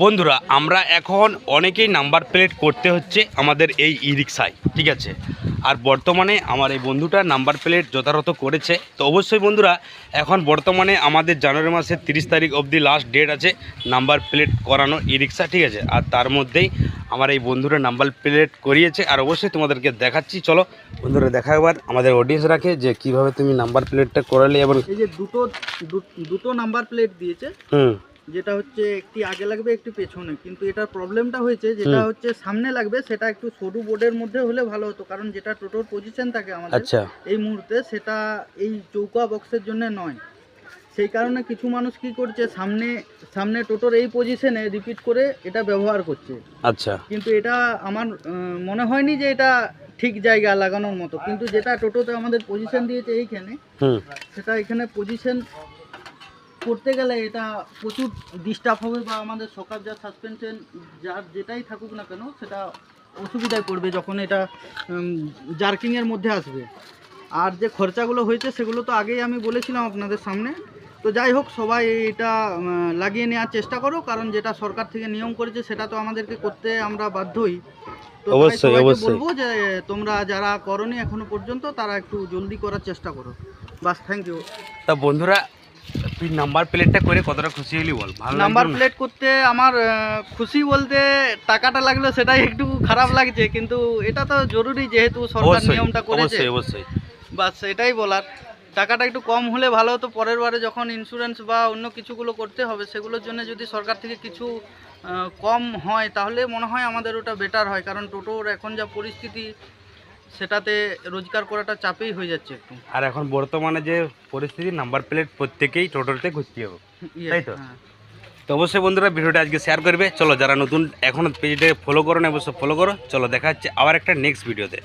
বন্ধুরা আমরা এখন অনেকেই নাম্বার প্লেট করতে হচ্ছে আমাদের এই ই রিক্সায়, ঠিক আছে। আর বর্তমানে আমার এই বন্ধুটা নাম্বার প্লেট যথাযথ করেছে। তো অবশ্যই বন্ধুরা এখন বর্তমানে আমাদের জানুয়ারি মাসের 30 তারিখ অবধি লাস্ট ডেট আছে নাম্বার প্লেট করানো ই রিক্সা, ঠিক আছে। আর তার মধ্যেই আমার এই বন্ধুরা নাম্বার প্লেট করিয়েছে। আর অবশ্যই তোমাদেরকে দেখাচ্ছি, চলো বন্ধুরা দেখা একবার আমাদের অডিয়েন্স রাখে যে কিভাবে তুমি নাম্বার প্লেটটা করালে। এবং এই যে দুটো নাম্বার প্লেট দিয়েছে, যেটা হচ্ছে একটি আগে লাগবে একটি পেছনে, কিন্তু এটার প্রবলেমটা হয়েছে যেটা হচ্ছে সামনে লাগবে সেটা একটু সরু বোর্ডের মধ্যে হলে ভালো হতো, কারণ যেটা টোটোর পজিশন থাকে আমাদের এই মুহূর্তে সেটা এই চৌকা বক্সের জন্য নয়। সেই কারণে কিছু মানুষ কি করছে, সামনে টোটোর এই পজিশনে রিপিট করে এটা ব্যবহার করছে। আচ্ছা, কিন্তু এটা আমার মনে হয়নি যে এটা ঠিক জায়গা লাগানোর মতো। কিন্তু যেটা টোটোতে আমাদের পজিশন দিয়েছে এইখানে, সেটা এখানে পজিশন করতে গেলে এটা প্রচুর ডিস্টার্ব হবে, বা আমাদের সকাল যা সাসপেনশন যার যেটাই থাকুক না কেন সেটা অসুবিধায় পড়বে যখন এটা জার্কিংয়ের মধ্যে আসবে। আর যে খরচাগুলো হয়েছে সেগুলো তো আগেই আমি বলেছিলাম আপনাদের সামনে। তো যাই হোক, সবাই এটা লাগিয়ে নেওয়ার চেষ্টা করো, কারণ যেটা সরকার থেকে নিয়ম করেছে সেটা তো আমাদেরকে করতে আমরা বাধ্যই। তো অবশ্যই বলবো যে তোমরা যারা করনি এখনো পর্যন্ত তারা একটু জলদি করার চেষ্টা করো। বাস, থ্যাংক ইউ। তা বন্ধুরা তুই নাম্বার প্লেটটা করে কতটা খুশি হলি বল? ভালো নাম্বার প্লেট করতে আমার খুশি বলতে টাকাটা লাগলো সেটাই একটু খারাপ লাগছে, কিন্তু এটা তো জরুরি যেহেতু সরকার নিয়মটা করেছে। অবশ্যই বাস এটাই বলার। টাকাটা একটু কম হলে ভালো হতো, পরের বারে যখন ইন্স্যুরেন্স বা অন্য কিছুগুলো করতে হবে সেগুলোর জন্য যদি সরকার থেকে কিছু কম হয় তাহলে মনে হয় আমাদের ওটা বেটার হয়, কারণ টোটোর এখন যা পরিস্থিতি সেটাতে রোজগার করাটা চাপেই হয়ে যাচ্ছে একটু। আর এখন বর্তমানে যে পরিস্থিতি, নাম্বার প্লেট প্রত্যেকেই টোটোতে ঘুরতে হবে, তাই তো? তো অবশ্যই বন্ধুরা ভিডিওটা আজকে শেয়ার করবে। চলো যারা নতুন এখনও পেজটাকে ফলো করো না অবশ্যই ফলো করো। চলো দেখা হচ্ছে আবার একটা নেক্সট ভিডিওতে।